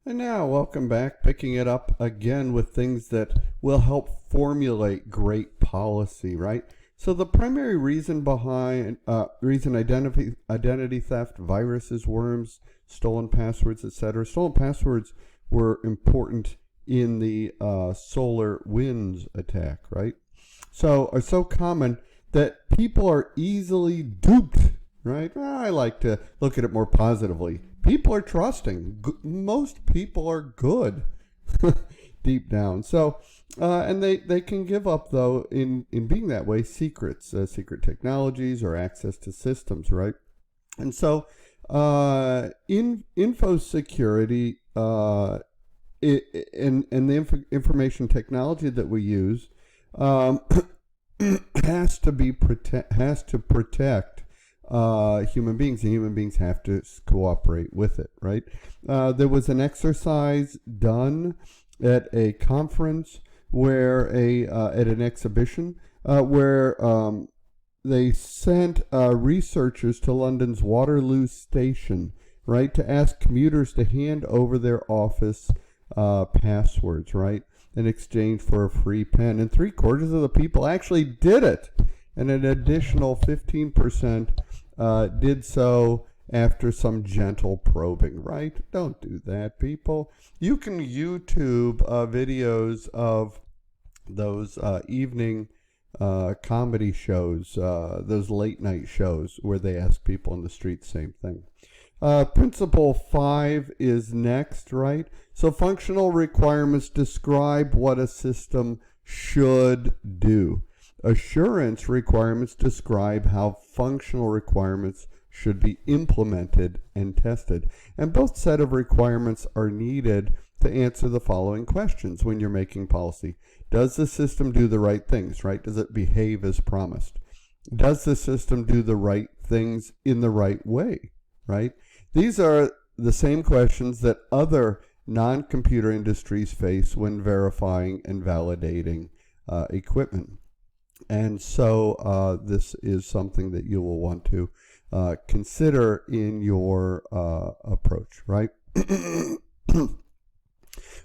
And now, welcome back, picking it up again with things that will help formulate great policy, right? So the primary reason behind identity theft, viruses, worms, stolen passwords, etc. Stolen passwords were important in the SolarWinds attack, right? So are so common that people are easily duped, right? Well, I like to look at it more positively. People are trusting. Most people are good deep down. So, and they can give up, though, in being that way, secrets, secret technologies or access to systems, right? And so in info security and the information technology that we use has to protect human beings, and human beings have to cooperate with it, right? There was an exercise done at a conference where at an exhibition where they sent researchers to London's Waterloo Station, right, to ask commuters to hand over their office passwords, right, in exchange for a free pen. And 3/4 of the people actually did it, and an additional 15% did so after some gentle probing, right? Don't do that, people. You can YouTube videos of those evening comedy shows, those late night shows where they ask people in the street, same thing. Principle 5 is next, right? So functional requirements describe what a system should do. Assurance requirements describe how functional requirements should be implemented and tested. And both set of requirements are needed to answer the following questions when you're making policy. Does the system do the right things, right? Does it behave as promised? Does the system do the right things in the right way, right? These are the same questions that other non-computer industries face when verifying and validating equipment. And so this is something that you will want to consider in your approach, right?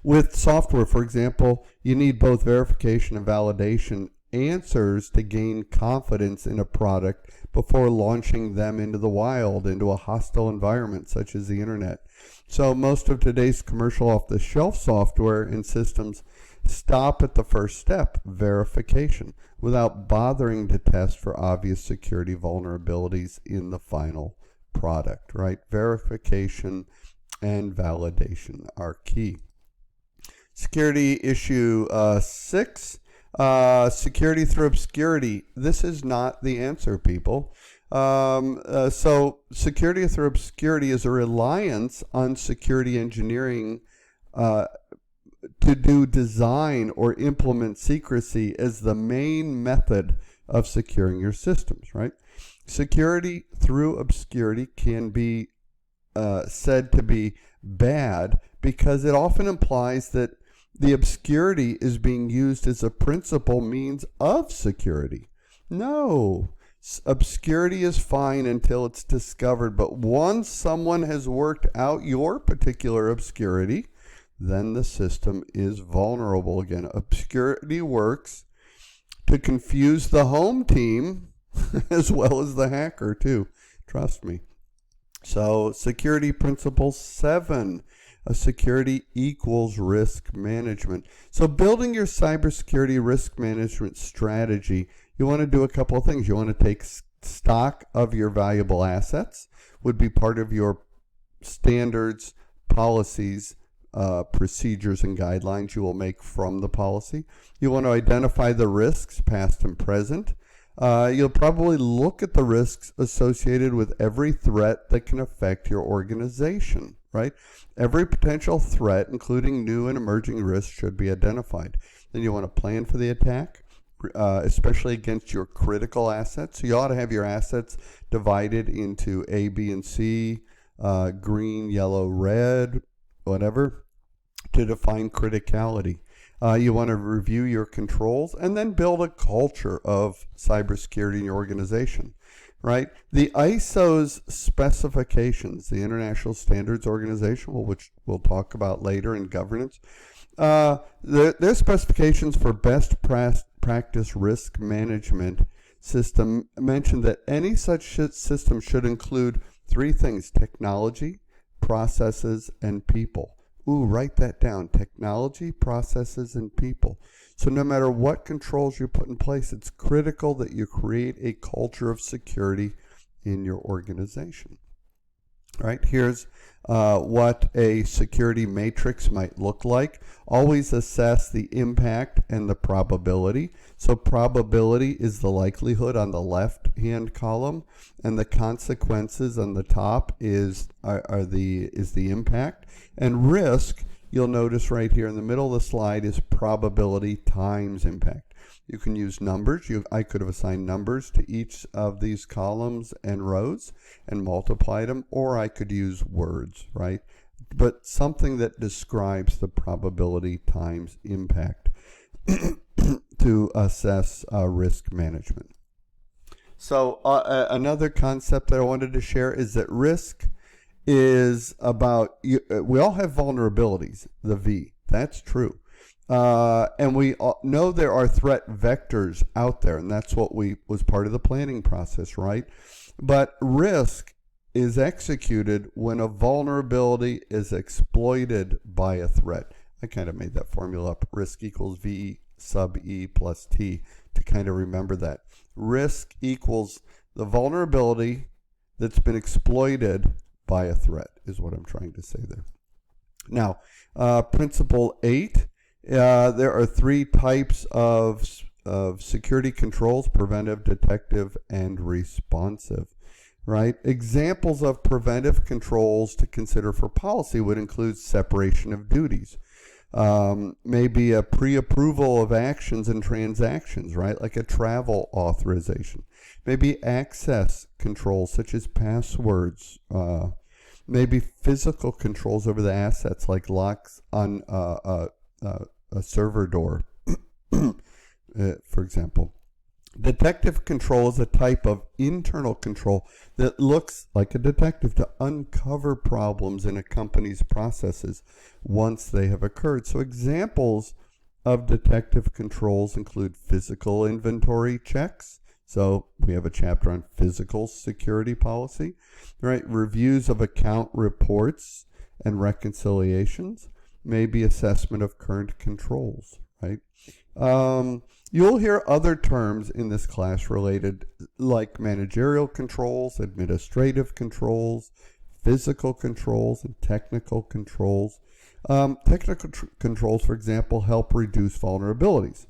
With software, for example, you need both verification and validation answers to gain confidence in a product before launching them into the wild, into a hostile environment such as the internet. So most of today's commercial off-the-shelf software and systems stop at the first step, verification, without bothering to test for obvious security vulnerabilities in the final product, right? Verification and validation are key. Security issue 6, security through obscurity. This is not the answer, people. So security through obscurity is a reliance on security engineering to do design or implement secrecy as the main method of securing your systems, right? Security through obscurity can be said to be bad because it often implies that the obscurity is being used as a principal means of security. No, obscurity is fine until it's discovered, but once someone has worked out your particular obscurity, then the system is vulnerable again. Obscurity works to confuse the home team as well as the hacker too. Trust me. So security principle 7, security equals risk management. So building your cybersecurity risk management strategy, you want to do a couple of things. You want to take stock of your valuable assets, would be part of your standards, policies, procedures and guidelines you will make from the policy. You want to identify the risks, past and present. You'll probably look at the risks associated with every threat that can affect your organization, right? Every potential threat, including new and emerging risks, should be identified. Then you want to plan for the attack, especially against your critical assets. So you ought to have your assets divided into A, B, and C, green, yellow, red, whatever, to define criticality. You want to review your controls and then build a culture of cybersecurity in your organization. right? The ISO's specifications, the International Standards Organization, which we'll talk about later in governance, their specifications for best practice risk management system mention that any such system should include three things: technology, processes, and people. Ooh, write that down. Technology, processes, and people. So no matter what controls you put in place, it's critical that you create a culture of security in your organization. All right, here's what a security matrix might look like. Always assess the impact and the probability. So probability is the likelihood on the left-hand column, and the consequences on the top is the impact. And risk, you'll notice right here in the middle of the slide, is probability times impact. You can use numbers. I could have assigned numbers to each of these columns and rows and multiplied them, or I could use words, right? But something that describes the probability times impact to assess risk management. So another concept that I wanted to share is that risk is about, we all have vulnerabilities, the V. That's true. And we know there are threat vectors out there, and that's what was part of the planning process, right? But risk is executed when a vulnerability is exploited by a threat. I kind of made that formula up. Risk equals V sub E plus T to kind of remember that. Risk equals the vulnerability that's been exploited by a threat is what I'm trying to say there. Now, principle 8. There are three types of security controls: preventive, detective, and responsive, right? Examples of preventive controls to consider for policy would include separation of duties, maybe a pre-approval of actions and transactions, right? Like a travel authorization, maybe access controls such as passwords, maybe physical controls over the assets like locks on a server door, for example. Detective control is a type of internal control that looks like a detective to uncover problems in a company's processes once they have occurred. So examples of detective controls include physical inventory checks. So we have a chapter on physical security policy, right? Reviews of account reports and reconciliations, maybe assessment of current controls, right? You'll hear other terms in this class related, like managerial controls, administrative controls, physical controls, and technical controls. Technical controls, for example, help reduce vulnerabilities,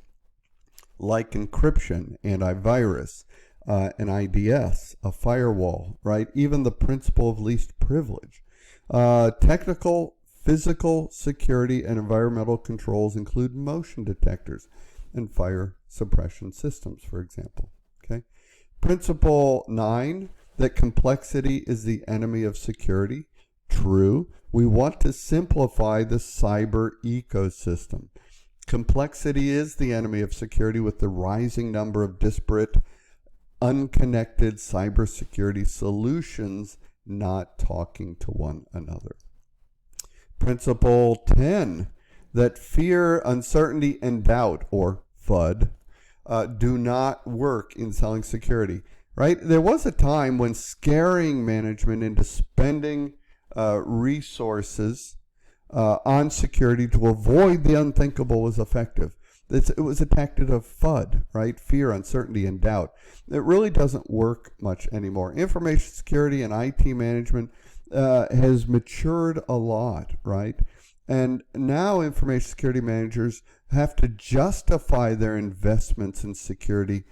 like encryption, antivirus, an IDS, a firewall, right? Even the principle of least privilege. Technical, physical security, and environmental controls include motion detectors and fire suppression systems, for example. Okay. Principle 9, that complexity is the enemy of security. True. We want to simplify the cyber ecosystem. Complexity is the enemy of security, with the rising number of disparate, unconnected cybersecurity solutions not talking to one another. Principle 10, that fear, uncertainty, and doubt, or FUD, do not work in selling security, right? There was a time when scaring management into spending resources on security to avoid the unthinkable was effective. It was a tactic of FUD, right? Fear, uncertainty, and doubt. It really doesn't work much anymore. Information security and IT management has matured a lot, right? And now information security managers have to justify their investments in security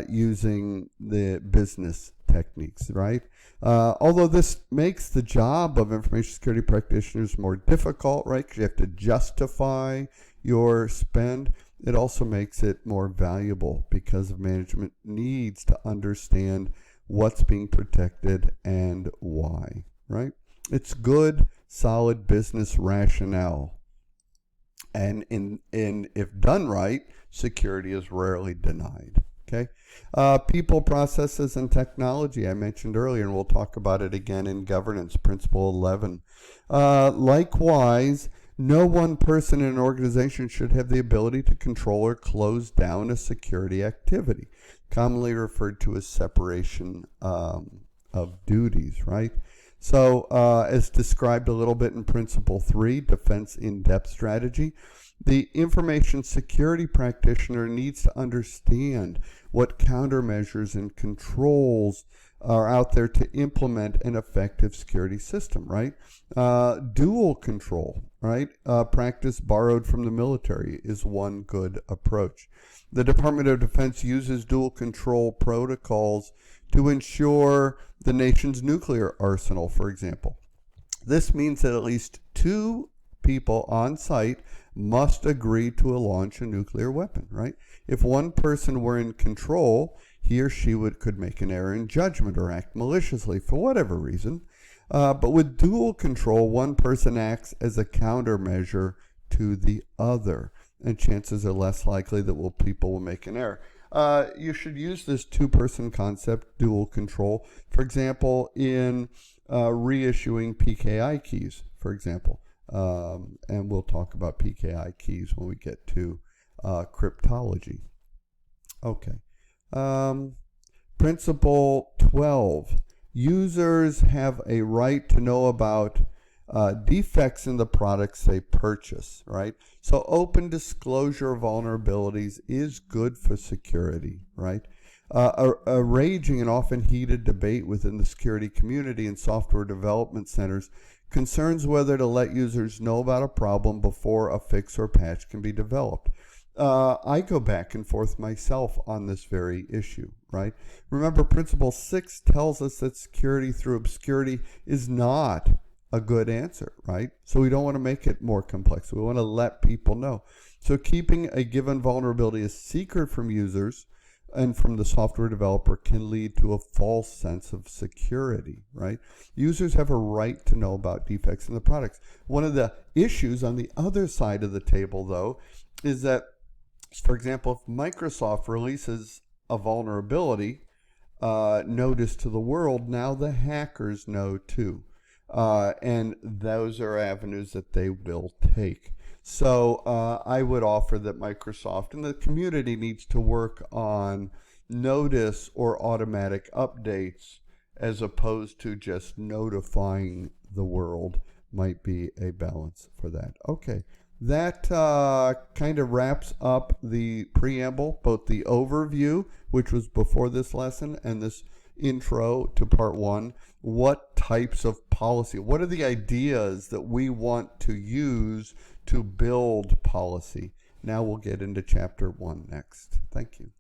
using the business techniques, right? Although this makes the job of information security practitioners more difficult, right? Because you have to justify your spend. It also makes it more valuable because management needs to understand what's being protected and why, right? It's good, solid business rationale. And if done right, security is rarely denied. Okay. People, processes, and technology, I mentioned earlier, and we'll talk about it again in governance, principle 11. Likewise, no one person in an organization should have the ability to control or close down a security activity, commonly referred to as separation of duties, right? So, as described a little bit in Principle 3, Defense in-Depth Strategy, the information security practitioner needs to understand what countermeasures and controls are out there to implement an effective security system, right? Dual control, right? Practice borrowed from the military is one good approach. The Department of Defense uses dual control protocols to ensure the nation's nuclear arsenal, for example. This means that at least two people on site must agree to launch a nuclear weapon, right? If one person were in control, he or she could make an error in judgment or act maliciously for whatever reason. But with dual control, one person acts as a countermeasure to the other, and chances are less likely that people will make an error. You should use this two-person concept, dual control, for example, in reissuing PKI keys, for example. And we'll talk about PKI keys when we get to cryptology. Okay. Principle 12. Users have a right to know about defects in the products they purchase, right? So open disclosure of vulnerabilities is good for security, right? A raging and often heated debate within the security community and software development centers concerns whether to let users know about a problem before a fix or patch can be developed. I go back and forth myself on this very issue, right? Remember, Principle 6 tells us that security through obscurity is not a good answer, right? So we don't want to make it more complex. We want to let people know. So keeping a given vulnerability a secret from users and from the software developer can lead to a false sense of security, right? Users have a right to know about defects in the products. One of the issues on the other side of the table, though, is that, for example, if Microsoft releases a vulnerability notice to the world, now the hackers know too. And those are avenues that they will take. So I would offer that Microsoft and the community needs to work on notice or automatic updates as opposed to just notifying the world might be a balance for that. Okay, that kind of wraps up the preamble, both the overview, which was before this lesson, and this intro to part 1. What types of policy, what are the ideas that we want to use to build policy? Now we'll get into chapter 1 next. Thank you.